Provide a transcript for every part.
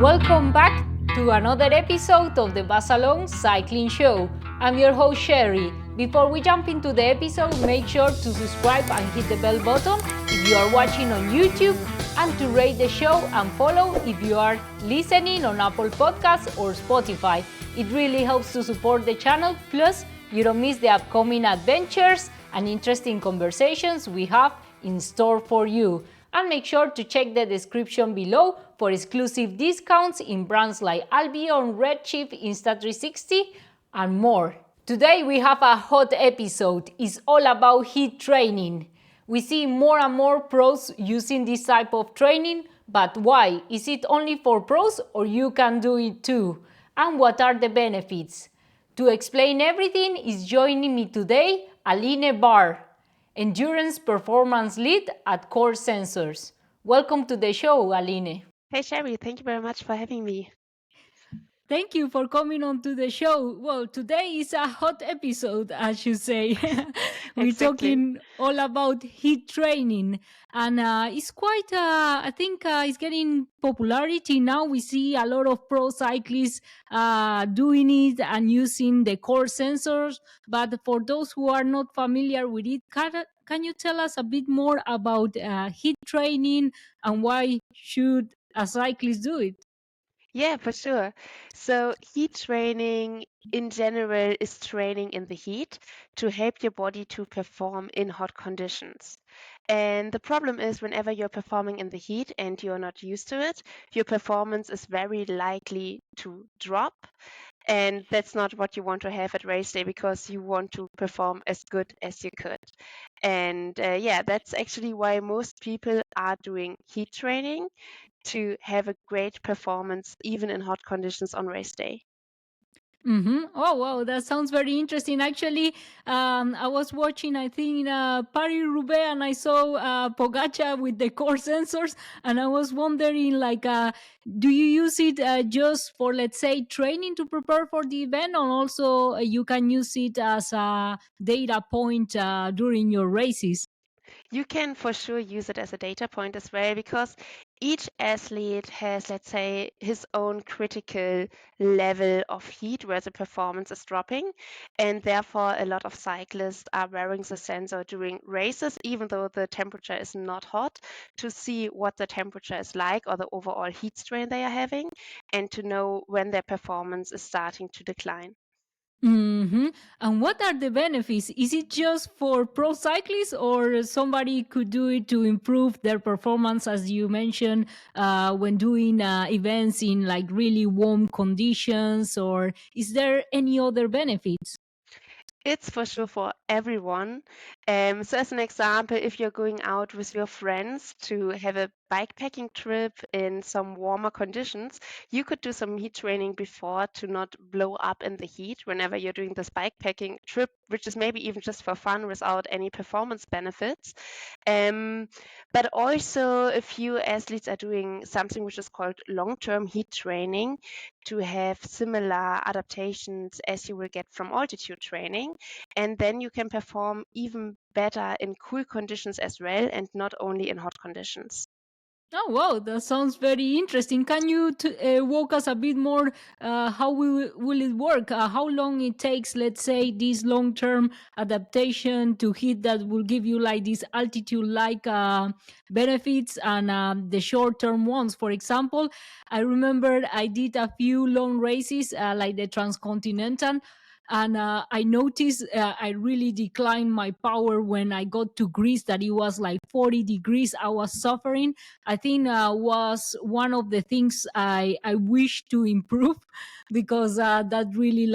Welcome back to another episode of the Basalone Cycling Show. I'm your host Sherry. Before we jump into the episode, make sure to subscribe and hit the bell button if you are watching on YouTube, and to rate the show and follow if you are listening on Apple Podcasts or Spotify. It really helps to support the channel, plus you don't miss the upcoming adventures and interesting conversations we have in store for you. And make sure to check the description below for exclusive discounts in brands like Albion, Redshift, Insta360, and more. Today we have a hot episode. It's all about HIIT training. We see more and more pros using this type of training, but why? Is it only for pros or you can do it too? And what are the benefits? To explain everything is joining me today Aline Barr, Endurance Performance Lead at Core Sensors. Welcome to the show, Aline. Hey Sherry, thank you very much for having me. Thank you for coming on to the show. Well, today is a hot episode, as you say. We're Exactly. talking all about HIIT training, and it's quite, I think it's getting popularity now. We see a lot of pro cyclists doing it and using the core sensors. But for those who are not familiar with it, can you tell us a bit more about HIIT training and why should a cyclist do it? Yeah, for sure. So heat training in general is training in the heat to help your body to perform in hot conditions. And the problem is whenever you're performing in the heat and you're not used to it, your performance is very likely to drop. And that's not what you want to have at race day because you want to perform as good as you could. And yeah, that's actually why most people are doing heat training to have a great performance even in hot conditions on race day. Mm-hmm. Oh wow, that sounds very interesting. Actually, I was watching, I think, Paris Roubaix, and I saw Pogacar with the core sensors, and I was wondering, like, do you use it just for, let's say, training to prepare for the event, or also you can use it as a data point during your races? You can for sure use it as a data point as well because each athlete has, let's say, his own critical level of heat where the performance is dropping. And therefore, a lot of cyclists are wearing the sensor during races, even though the temperature is not hot, to see what the temperature is like or the overall heat strain they are having, and to know when their performance is starting to decline. Mm-hmm. And what are the benefits? Is it just for pro cyclists, or somebody could do it to improve their performance, as you mentioned, when doing events in like really warm conditions? Or is there any other benefits? It's for sure for everyone. So, as an example, if you're going out with your friends to have a bikepacking trip in some warmer conditions, you could do some heat training before to not blow up in the heat whenever you're doing this bikepacking trip, which is maybe even just for fun without any performance benefits. Um, but also, a few athletes are doing something which is called long-term heat training to have similar adaptations as you will get from altitude training. And then you can perform even better in cool conditions as well, and not only in hot conditions. Oh wow, that sounds very interesting. Can you walk us a bit more? How will it work? How long it takes? Let's say this long-term adaptation to hit that will give you like these altitude-like benefits, and the short-term ones. For example, I remember I did a few long races, like the transcontinental, and I noticed I really declined my power when I got to Greece. That it was like 40 degrees. I was suffering. I think was one of the things I wish to improve because that really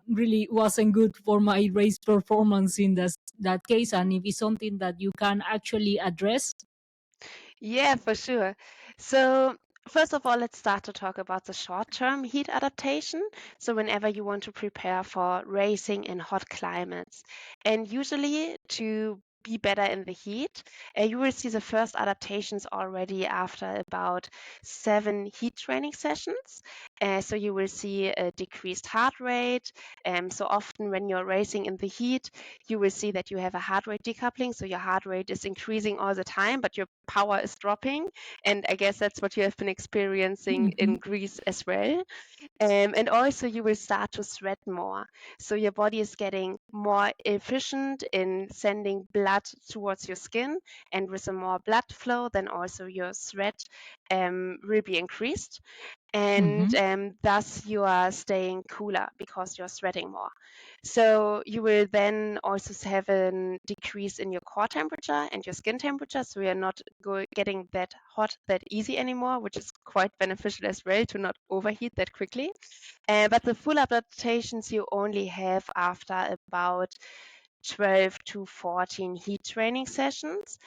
really wasn't good for my race performance in that case. And if it's something that you can actually address. Yeah, for sure. So, first of all, let's start to talk about the short-term heat adaptation. So, whenever you want to prepare for racing in hot climates, and usually to be better in the heat. You will see the first adaptations already after about 7 heat training sessions. So you will see a decreased heart rate. So often when you're racing in the heat, you will see that you have a heart rate decoupling. So your heart rate is increasing all the time, but your power is dropping. And I guess that's what you have been experiencing in Mhm. Greece as well. And also you will start to sweat more. So your body is getting more efficient in sending blood towards your skin, and with a more blood flow, then also your sweat will be increased. And Mhm. thus you are staying cooler because you're sweating more. So you will then also have a decrease in your core temperature and your skin temperature. So you're not getting that hot that easy anymore, which is quite beneficial as well to not overheat that quickly. But the full adaptations you only have after about 12 to 14 heat training sessions,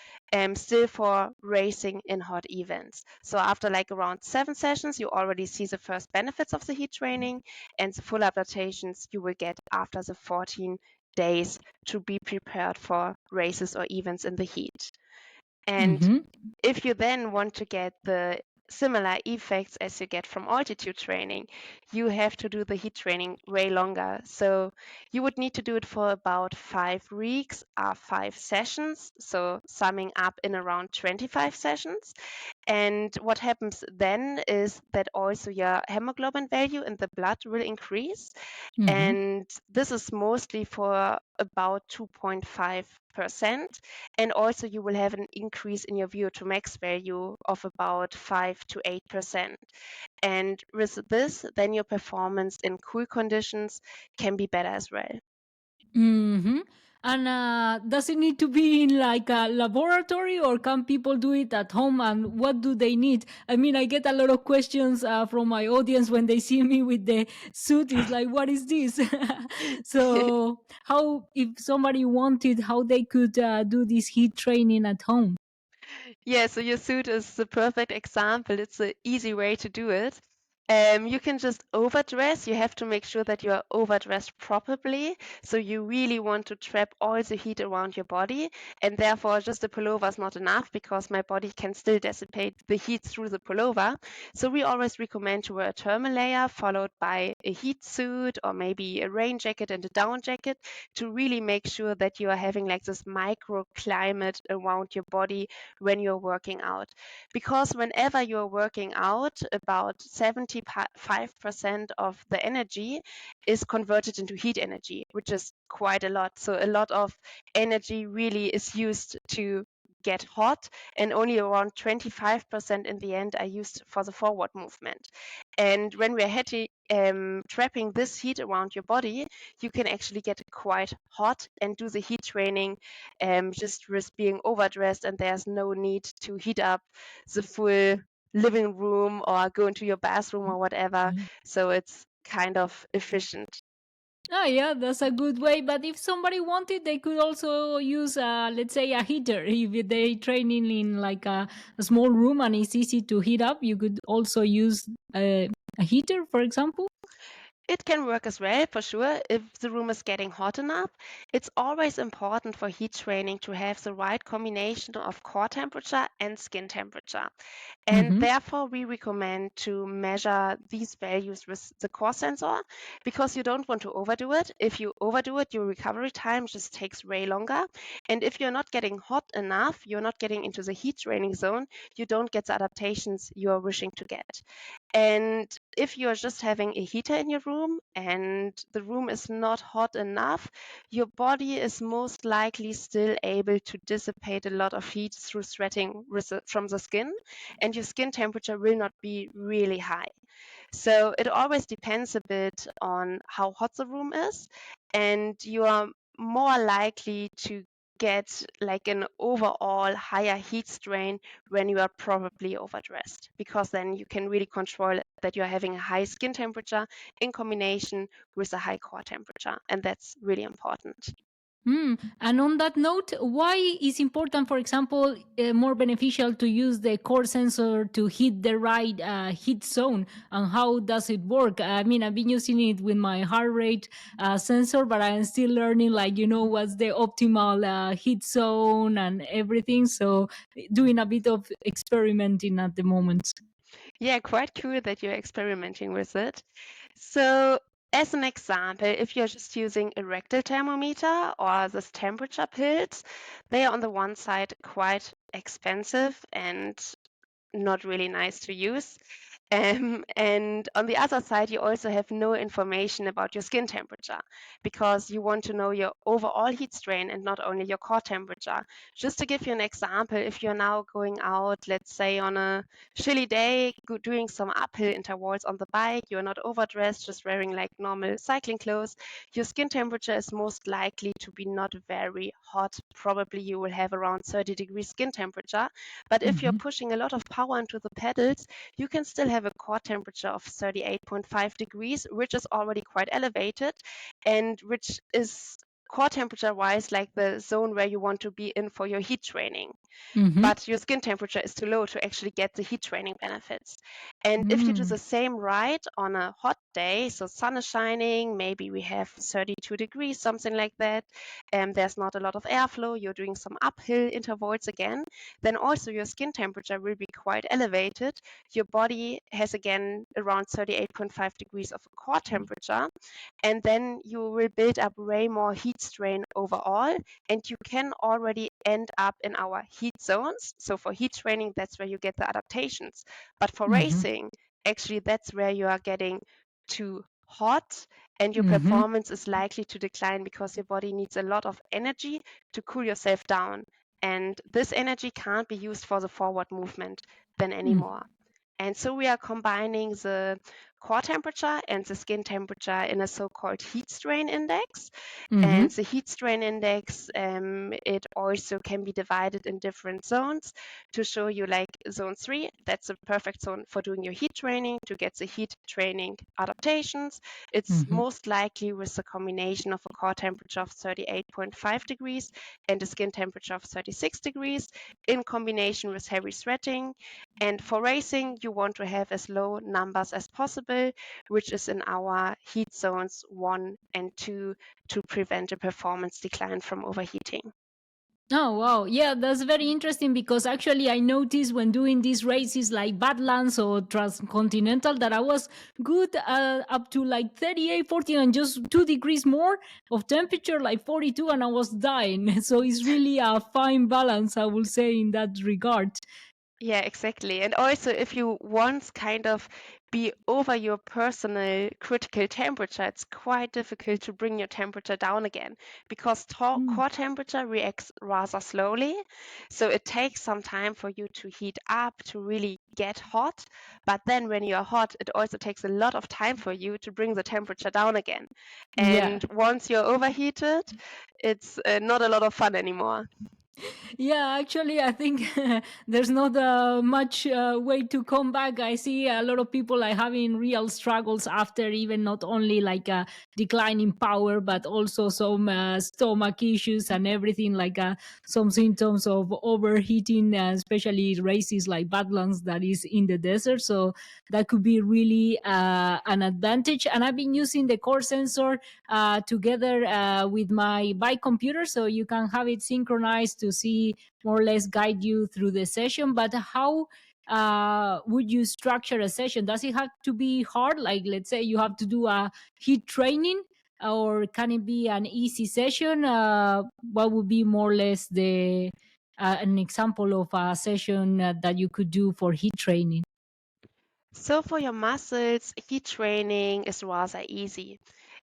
still for racing in hot events. So after like around 7 sessions, you already see the first benefits of the heat training, and the full adaptations you will get after the 14 days to be prepared for races or events in the heat. And Mhm. if you then want to get the similar effects as you get from altitude training, you have to do the heat training way longer. So you would need to do it for about 5 weeks, 5 sessions. So summing up in around 25 sessions. And what happens then is that also your hemoglobin value in the blood will increase. Mhm. And this is mostly for about 2.5%. And also you will have an increase in your VO2 max value of about 5 to 8%. And with this, then your performance in cool conditions can be better as well. Hmm. And does it need to be in like a laboratory, or can people do it at home? And what do they need? I mean, I get a lot of questions from my audience when they see me with the suit. Is like, what is this? So, how, if somebody wanted, how they could do this heat training at home? Yeah, so your suit is the perfect example. It's an easy way to do it. You can just overdress. You have to make sure that you are overdressed properly. So you really want to trap all the heat around your body. And therefore, just a pullover is not enough because my body can still dissipate the heat through the pullover. So we always recommend to wear a thermal layer followed by a heat suit or maybe a rain jacket and a down jacket to really make sure that you are having like this microclimate around your body when you're working out. Because whenever you're working out, about 75% of the energy is converted into heat energy, which is quite a lot. So a lot of energy really is used to get hot, and only around 25% in the end are used for the forward movement. And when we're trapping this heat around your body, you can actually get quite hot and do the heat training just with being overdressed, and there's no need to heat up the full living room or go into your bathroom or whatever. So it's kind of efficient. Oh, yeah, that's a good way. But if somebody wanted, they could also use, let's say, a heater. If they training in like a small room and it's easy to heat up, you could also use a heater, for example. It can work as well, for sure, if the room is getting hot enough. It's always important for heat training to have the right combination of core temperature and skin temperature. And Mm-hmm. therefore, we recommend to measure these values with the core sensor because you don't want to overdo it. If you overdo it, your recovery time just takes way longer. And if you're not getting hot enough, you're not getting into the heat training zone, you don't get the adaptations you're wishing to get. And if you're just having a heater in your room and the room is not hot enough, your body is most likely still able to dissipate a lot of heat through sweating from the skin, and your skin temperature will not be really high. So it always depends a bit on how hot the room is, and you are more likely to get like an overall higher heat strain when you are probably overdressed, because then you can really control that you're having a high skin temperature in combination with a high core temperature, and that's really important. And on that note, why is important, for example, more beneficial to use the core sensor to hit the right heat zone? And how does it work? I mean, I've been using it with my heart rate sensor, but I'm still learning, like, what's the optimal heat zone and everything. So, doing a bit of experimenting at the moment. Yeah, quite cool that you're experimenting with it. So, as an example, if you're just using a rectal thermometer or this temperature pills, they are on the one side quite expensive and not really nice to use. And on the other side, you also have no information about your skin temperature because you want to know your overall heat strain and not only your core temperature. Just to give you an example, if you're now going out, let's say on a chilly day, doing some uphill intervals on the bike, you're not overdressed, just wearing like normal cycling clothes, your skin temperature is most likely to be not very hot. Probably you will have around 30 degrees skin temperature. But if you're Hmm. pushing a lot of power into the pedals, you can still have a core temperature of 38.5 degrees, which is already quite elevated and which is core temperature wise like the zone where you want to be in for your heat training, Hmm. but your skin temperature is too low to actually get the heat training benefits. And if you do Mm. the same ride on a hot day, so sun is shining, maybe we have 32 degrees, something like that, and there's not a lot of airflow, you're doing some uphill intervals again, then also your skin temperature will be quite elevated. Your body has again around 38.5 degrees of core temperature, and then you will build up way more heat strain overall, and you can already end up in our heat zones. So for heat training, that's where you get the adaptations. But for Mhm. racing, actually, that's where you are getting too hot and your Mhm. performance is likely to decline because your body needs a lot of energy to cool yourself down. And this energy can't be used for the forward movement then Mm. anymore. And so we are combining the core temperature and the skin temperature in a so-called heat strain index. And Mhm. the heat strain index, it also can be divided in different zones to show you like zone 3, that's a perfect zone for doing your heat training to get the heat training adaptations. It's Mhm. most likely with a combination of a core temperature of 38.5 degrees and a skin temperature of 36 degrees in combination with heavy sweating. And for racing, you want to have as low numbers as possible, which is in our heat zones 1 and 2 to prevent a performance decline from overheating. Oh wow, yeah, that's very interesting because actually I noticed when doing these races like Badlands or Transcontinental that I was good up to like 38, 40, and just 2 degrees more of temperature, like 42, and I was dying. So it's really a fine balance, I will say, in that regard. Yeah, exactly. And also, if you once kind of be over your personal critical temperature, it's quite difficult to bring your temperature down again because Mm. core temperature reacts rather slowly. So it takes some time for you to heat up, to really get hot. But then when you're hot, it also takes a lot of time for you to bring the temperature down again. Yeah. And once you're overheated, it's not a lot of fun anymore. Yeah, actually, I think there's not much way to come back. I see a lot of people like having real struggles after, even not only like a decline in power, but also some stomach issues and everything, like some symptoms of overheating, especially races like Badlands that is in the desert. So that could be really an advantage. And I've been using the core sensor together with my bike computer, so you can have it synchronized to see more or less guide you through the session. But how would you structure a session? Does it have to be hard, like let's say you have to do a heat training, or can it be an easy session? What would be more or less the an example of a session that you could do for heat training? So for your muscles, heat training is rather easy.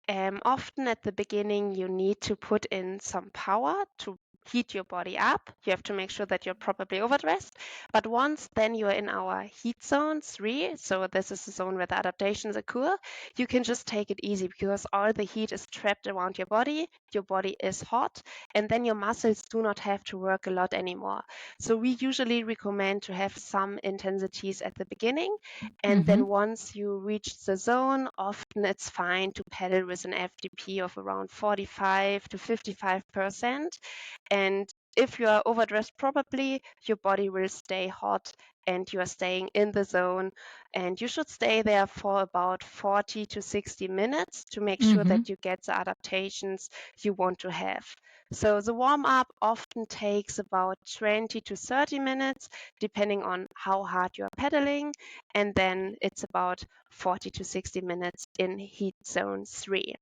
Often at the beginning, you need to put in some power to heat your body up. You have to make sure that you're properly overdressed. But once then you're in our heat zone 3, so this is the zone where the adaptations occur, you can just take it easy because all the heat is trapped around your body is hot, and then your muscles do not have to work a lot anymore. So we usually recommend to have some intensities at the beginning, and Mm-hmm. then once you reach the zone, often it's fine to pedal with an FTP of around 45 to 55%. And if you are overdressed properly, your body will stay hot and you are staying in the zone. And you should stay there for about 40 to 60 minutes to make sure Mm-hmm. that you get the adaptations you want to have. So the warm up often takes about 20 to 30 minutes, depending on how hard you are pedaling. And then it's about 40 to 60 minutes in heat zone 3.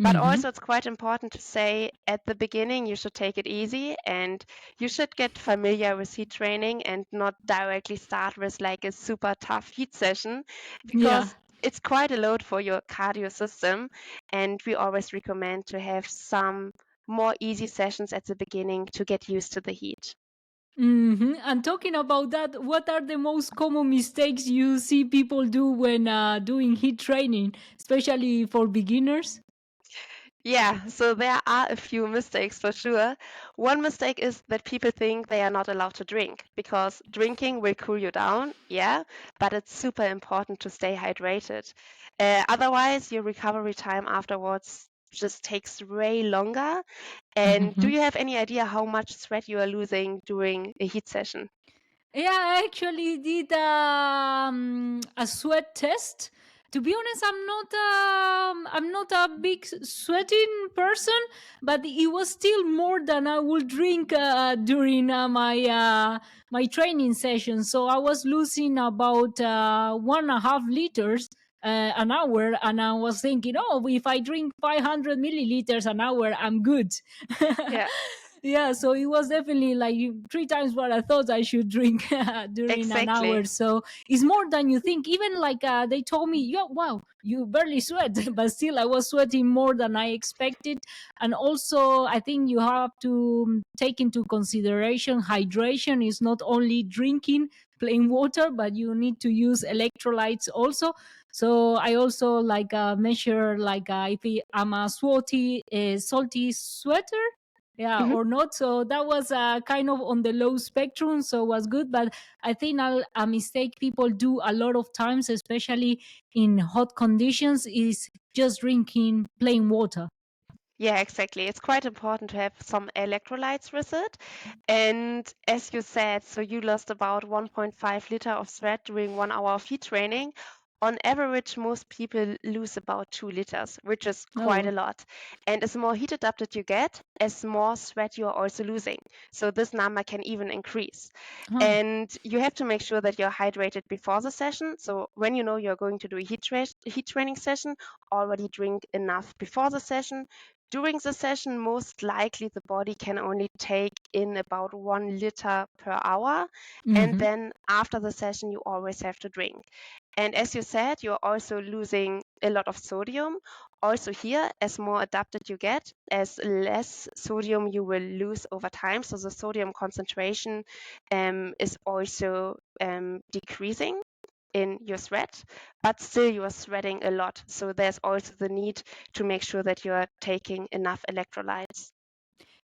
But Mm-hmm. also, it's quite important to say at the beginning, you should take it easy and you should get familiar with heat training and not directly start with like a super tough heat session Yeah. because it's quite a load for your cardio system. And we always recommend to have some more easy sessions at the beginning to get used to the heat. Mm-hmm. And talking about that, what are the most common mistakes you see people do when doing heat training, especially for beginners? Yeah, so there are a few mistakes for sure. One mistake is that people think they are not allowed to drink because drinking will cool you down, yeah, but it's super important to stay hydrated. Otherwise, your recovery time afterwards just takes way longer. And do Mm-hmm. you have any idea how much sweat you are losing during a heat session? Yeah, I actually did a sweat test. To be honest, I'm not a big sweating person, but it was still more than I would drink during my training session. So I was losing about 1.5 liters an hour, and I was thinking, oh, if I drink 500 milliliters an hour, I'm good. Yeah, Yeah, so it was definitely like 3 times what I thought I should drink during an hour. exactly. So it's more than you think. Even like they told me, yeah, wow, you barely sweat, but still I was sweating more than I expected. And also, I think you have to take into consideration hydration is not only drinking plain water, but you need to use electrolytes also. So I also like measure like if I'm a salty sweater, yeah, Mhm. or not. So that was kind of on the low spectrum, so was good. But I think a mistake people do a lot of times, especially in hot conditions, is just drinking plain water. Yeah, exactly. It's quite important to have some electrolytes with it. And as you said, so you lost about 1.5 liter of sweat during 1 hour of heat training. On average, most people lose about 2 liters, which is quite a Oh. lot. And as more heat adapted you get, as more sweat you are also losing. So this number can even increase. Oh. And you have to make sure that you're hydrated before the session. So when you know you're going to do a heat training session, already drink enough before the session. During the session, most likely the body can only take in about 1 liter per hour. And Hmm. then after the session, you always have to drink. And as you said, you're also losing a lot of sodium. Also, here, as more adapted you get, as less sodium you will lose over time. So the sodium concentration is also decreasing in your sweat, but still you are sweating a lot. So there's also the need to make sure that you are taking enough electrolytes.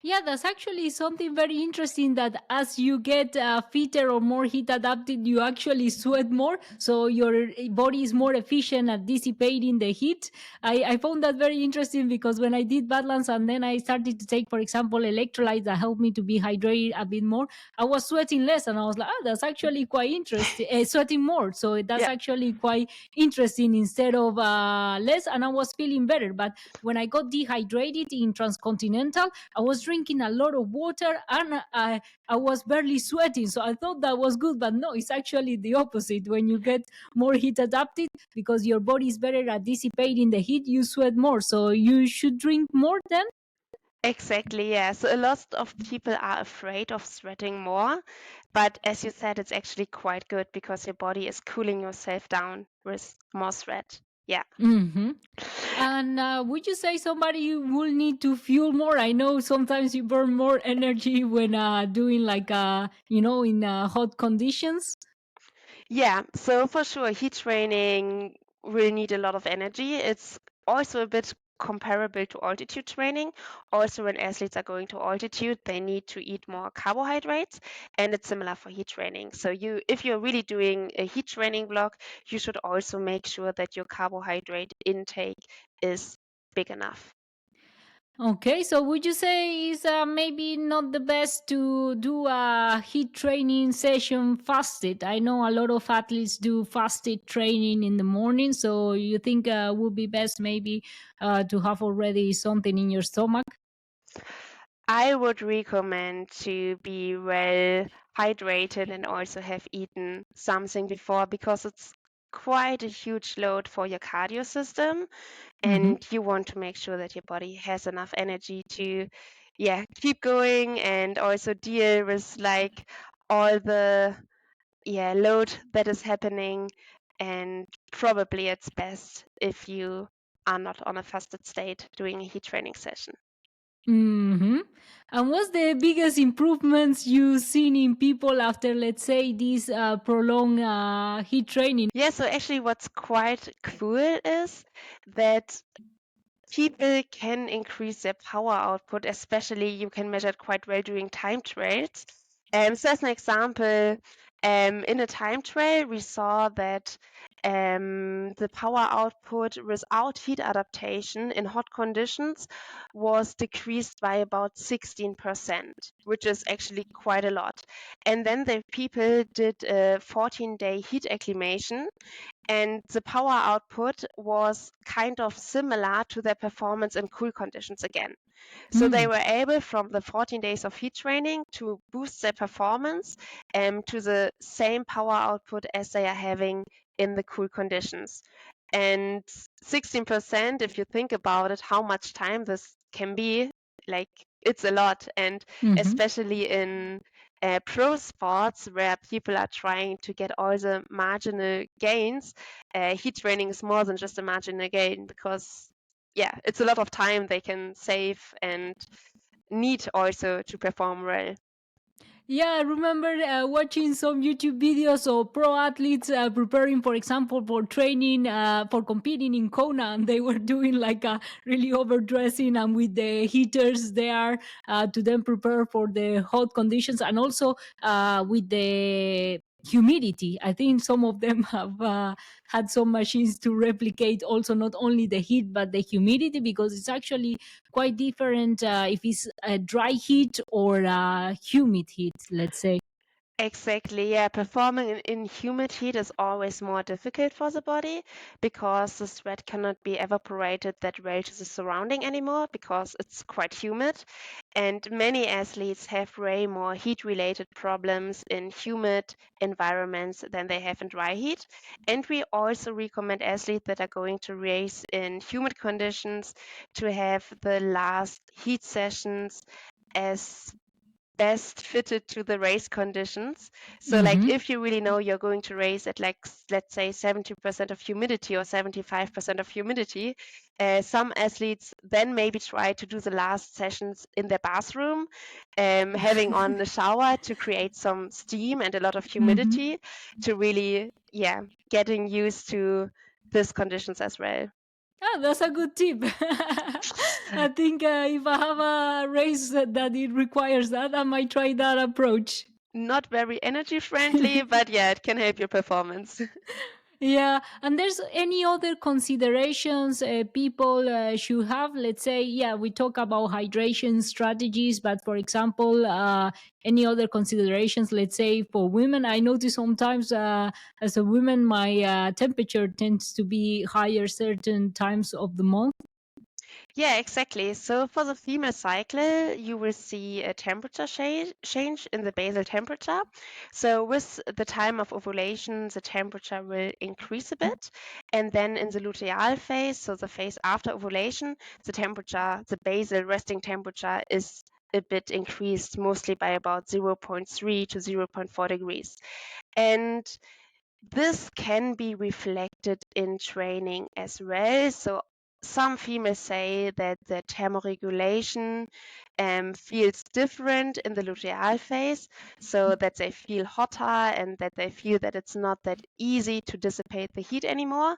Yeah, that's actually something very interesting that as you get fitter or more heat adapted, you actually sweat more. So your body is more efficient at dissipating the heat. I found that very interesting because when I did Badlands and then I started to take, for example, electrolytes that help me to be hydrated a bit more, I was sweating less and I was like, oh, that's actually quite interesting. Sweating more. So that's Yeah, actually quite interesting instead of less. And I was feeling better. But when I got dehydrated in Transcontinental, I was drinking a lot of water and I was barely sweating. So I thought that was good, but no, it's actually the opposite. When you get more heat adapted, because your body is better at dissipating the heat, you sweat more. So you should drink more then. exactly. Yeah. So a lot of people are afraid of sweating more, but as you said, it's actually quite good because your body is cooling yourself down with more sweat. Yeah. Mm-hmm. And would you say somebody will need to fuel more? I know sometimes you burn more energy when doing like in hot conditions. Yeah, so for sure, heat training will need a lot of energy. It's also a bit comparable to altitude training. Also, when athletes are going to altitude, they need to eat more carbohydrates, and it's similar for heat training. So if you're really doing a heat training block, you should also make sure that your carbohydrate intake is big enough. Okay, so would you say is maybe not the best to do a heat training session fasted? I know a lot of athletes do fasted training in the morning, so you think would be best maybe to have already something in your stomach? I would recommend to be well hydrated and also have eaten something before because it's quite a huge load for your cardio system Mm-hmm. and you want to make sure that your body has enough energy to keep going and also deal with like all the load that is happening, and probably it's best if you are not on a fasted state doing a heat training session. Mm-hmm. And what's the biggest improvements you've seen in people after, let's say, this prolonged heat training? Yeah, so actually what's quite cool is that people can increase their power output, especially you can measure it quite well during time trials. So as an example, in a time trial, we saw that the power output without heat adaptation in hot conditions was decreased by about 16%, which is actually quite a lot. And then the people did a 14-day heat acclimation, and the power output was kind of similar to their performance in cool conditions again. So they Mm. were able from the 14 days of heat training to boost their performance to the same power output as they are having in the cool conditions. And 16%, if you think about it, how much time this can be, like it's a lot. And Mm-hmm. especially in pro sports where people are trying to get all the marginal gains, heat training is more than just a marginal gain because it's a lot of time they can save and need also to perform well. Yeah, I remember watching some YouTube videos of pro athletes preparing, for example, for training, for competing in Kona, and they were doing like a really overdressing and with the heaters there to then prepare for the hot conditions, and also with the humidity. I think some of them have had some machines to replicate also not only the heat but the humidity, because it's actually quite different if it's a dry heat or a humid heat, let's say. Exactly, yeah. Performing in humid heat is always more difficult for the body because the sweat cannot be evaporated that well to the surrounding anymore because it's quite humid. And many athletes have way more heat-related problems in humid environments than they have in dry heat. And we also recommend athletes that are going to race in humid conditions to have the last heat sessions as best fitted to the race conditions. So like Mm-hmm. if you really know you're going to race at like let's say 70% of humidity or 75% of humidity, some athletes then maybe try to do the last sessions in their bathroom, having on the shower to create some steam and a lot of Mm-hmm. humidity to really getting used to these conditions as well. Ah, that's a good tip. I think if I have a race that it requires that, I might try that approach. Not very energy friendly, but yeah, it can help your performance. Yeah, and there's any other considerations people should have? Let's say, yeah, we talk about hydration strategies, but for example, any other considerations? Let's say for women, I notice sometimes as a woman, my temperature tends to be higher certain times of the month. Yeah, exactly. So for the female cycle, you will see a temperature change in the basal temperature. So with the time of ovulation, the temperature will increase a bit. And then in the luteal phase, so the phase after ovulation, the temperature, the basal resting temperature is a bit increased, mostly by about zero point 0.3 to zero point 0.4 degrees. And this can be reflected in training as well. So some females say that the thermoregulation feels different in the luteal phase, so that they feel hotter and that they feel that it's not that easy to dissipate the heat anymore.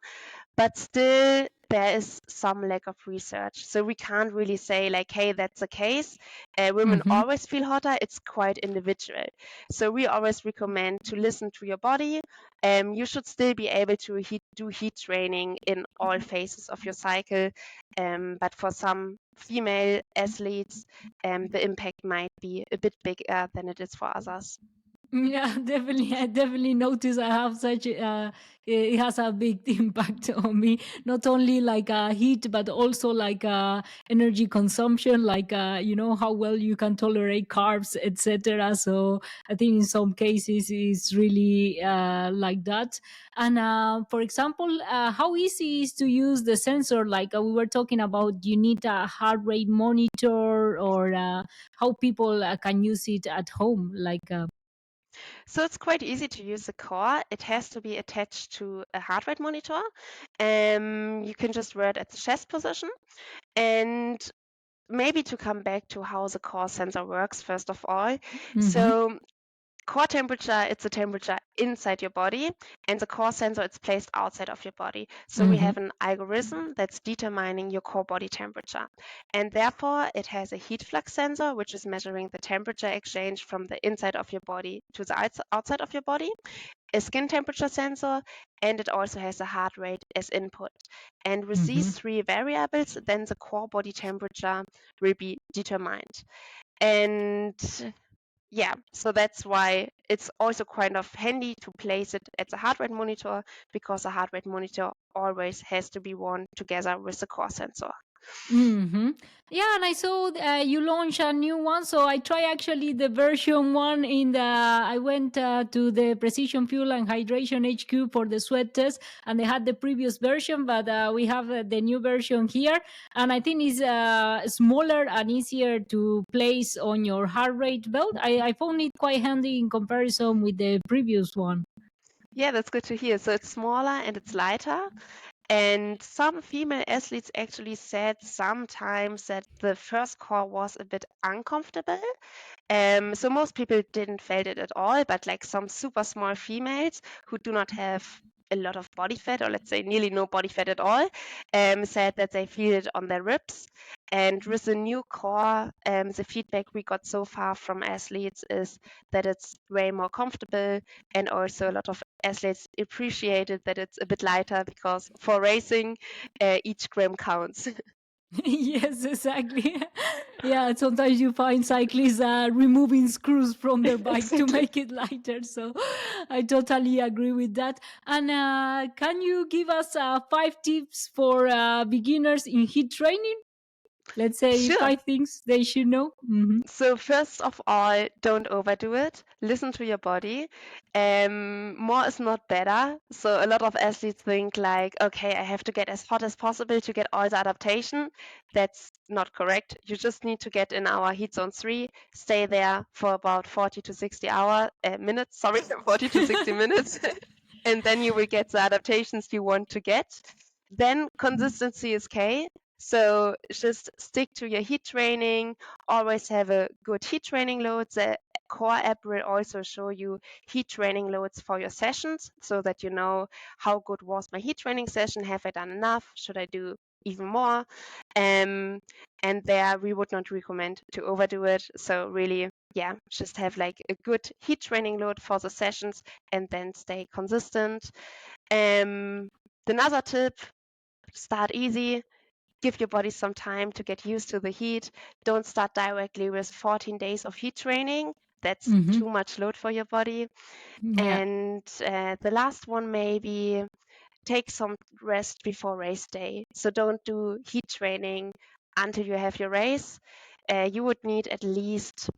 But still, there is some lack of research. So we can't really say, like, hey, that's the case. Women Mm-hmm. always feel hotter. It's quite individual. So we always recommend to listen to your body. You should still be able to do heat training in all phases of your cycle. But for some female athletes, the impact might be a bit bigger than it is for others. Yeah, definitely. I definitely notice I have such it has a big impact on me. Not only like heat, but also like energy consumption, like how well you can tolerate carbs, etc. So I think in some cases it's really like that. And for example, how easy is to use the sensor? Like we were talking about, you need a heart rate monitor, or how people can use it at home, like. So it's quite easy to use the core. It has to be attached to a heart rate monitor. You can just wear it at the chest position. And maybe to come back to how the core sensor works, first of all. Mhm. So core temperature, it's a temperature inside your body, and the core sensor, it's placed outside of your body. So we Mhm. have an algorithm that's determining your core body temperature. And therefore, it has a heat flux sensor, which is measuring the temperature exchange from the inside of your body to the outside of your body, a skin temperature sensor, and it also has a heart rate as input. And with these Mhm. three variables, then the core body temperature will be determined. And yeah, so that's why it's also kind of handy to place it at the heart rate monitor, because the heart rate monitor always has to be worn together with the core sensor. Hmm. Yeah, and I saw you launch a new one, so I try actually the version one in the. I went to the Precision Fuel and Hydration HQ for the sweat test, and they had the previous version, but we have the new version here, and I think it's smaller and easier to place on your heart rate belt. I found it quite handy in comparison with the previous one. Yeah, that's good to hear. So it's smaller and it's lighter. And some female athletes actually said sometimes that the first core was a bit uncomfortable. So most people didn't felt it at all, but like some super small females who do not have a lot of body fat, or let's say nearly no body fat at all, said that they feel it on their ribs. And with the new core, the feedback we got so far from athletes is that it's way more comfortable, and also a lot of athletes appreciated that it's a bit lighter, because for racing, each gram counts. Yes, exactly. Yeah, sometimes you find cyclists removing screws from their bike to Exactly. make it lighter. So I totally agree with that. And can you give us 5 tips for beginners in heat training? Let's say Sure. 5 things they should know. Hmm. So first of all, don't overdo it. Listen to your body. More is not better. So a lot of athletes think like, okay, I have to get as hot as possible to get all the adaptation. That's not correct. You just need to get in our heat zone 3, stay there for about 40 to 60 minutes, sorry, 40 to 60 minutes, and then you will get the adaptations you want to get. Then consistency is key. So just stick to your heat training, always have a good heat training load. The core app will also show you heat training loads for your sessions, so that you know how good was my heat training session. Have I done enough? Should I do even more? Um, and there we would not recommend to overdo it. So really, yeah, just have like a good heat training load for the sessions and then stay consistent. Um, Another tip, start easy, give your body some time to get used to the heat. Don't start directly with 14 days of heat training. That's Hmm. too much load for your body. Yeah. And the last one, maybe take some rest before race day. So don't do heat training until you have your race. You would need at least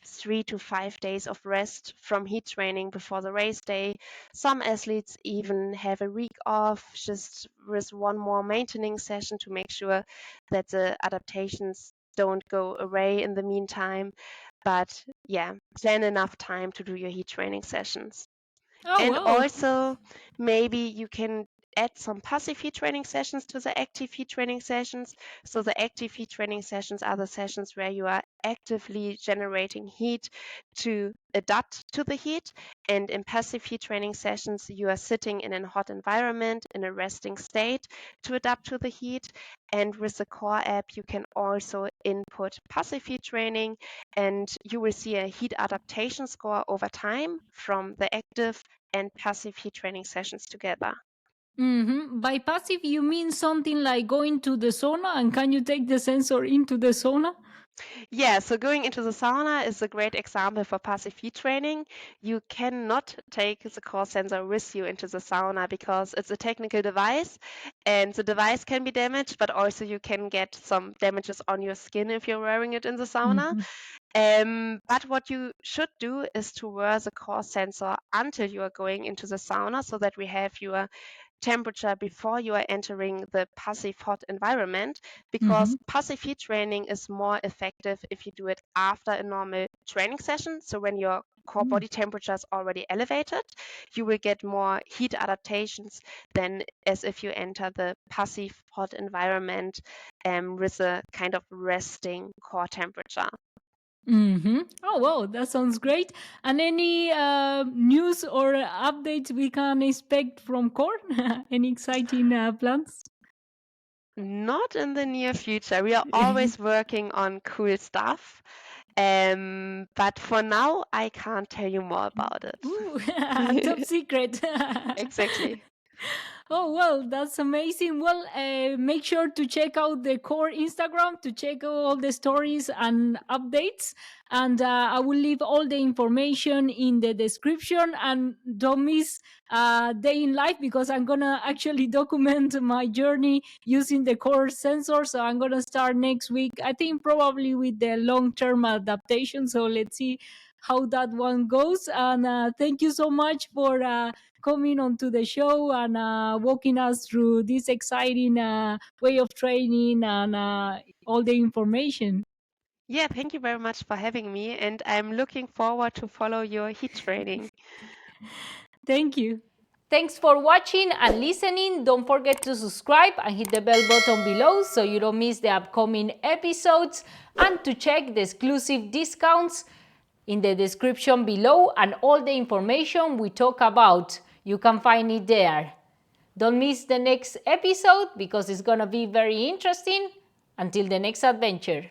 3 to 5 days of rest from heat training before the race day. Some athletes even have a week off, just with one more maintaining session to make sure that the adaptations don't go away in the meantime. But yeah, plan enough time to do your heat training sessions. Oh, And wow. also, maybe you can add some passive heat training sessions to the active heat training sessions. So the active heat training sessions are the sessions where you are actively generating heat to adapt to the heat. And in passive heat training sessions, you are sitting in a hot environment in a resting state to adapt to the heat. And with the core app, you can also input passive heat training, and you will see a heat adaptation score over time from the active and passive heat training sessions together. By passive, you mean something like going to the sauna, and can you take the sensor into the sauna? Yeah, so going into the sauna is a great example for passive heat training. You cannot take the core sensor with you into the sauna because it's a technical device and the device can be damaged, but also you can get some damages on your skin if you're wearing it in the sauna. Mhm. But what you should do is to wear the core sensor until you are going into the sauna so that we have your temperature before you are entering the passive hot environment, because Mhm. passive heat training is more effective if you do it after a normal training session. So when your core Mm. body temperature is already elevated, you will get more heat adaptations than as if you enter the passive hot environment with a kind of resting core temperature. Oh, wow, that sounds great. And any news or updates we can expect from Core? Any exciting plans? Not in the near future. We are always working on cool stuff. But for now, I can't tell you more about Ooh, top it. secret. Exactly. Oh, well, that's amazing. Well, make sure to check out the Core Instagram to check all the stories and updates. And I will leave all the information in the description. And don't miss Day in Life, because I'm going to actually document my journey using the Core sensor. So I'm going to start next week, I think probably with the long term adaptation. So let's see how that one goes. And thank you so much for coming onto the show and walking us through this exciting way of training and all the information. Yeah, thank you very much for having me, and I'm looking forward to follow your heat training. Thank you. Thanks for watching and listening. Don't forget to subscribe and hit the bell button below so you don't miss the upcoming episodes, and to check the exclusive discounts in the description below, and all the information we talk about. You can find it there. Don't miss the next episode because it's going to be very interesting. Until the next adventure.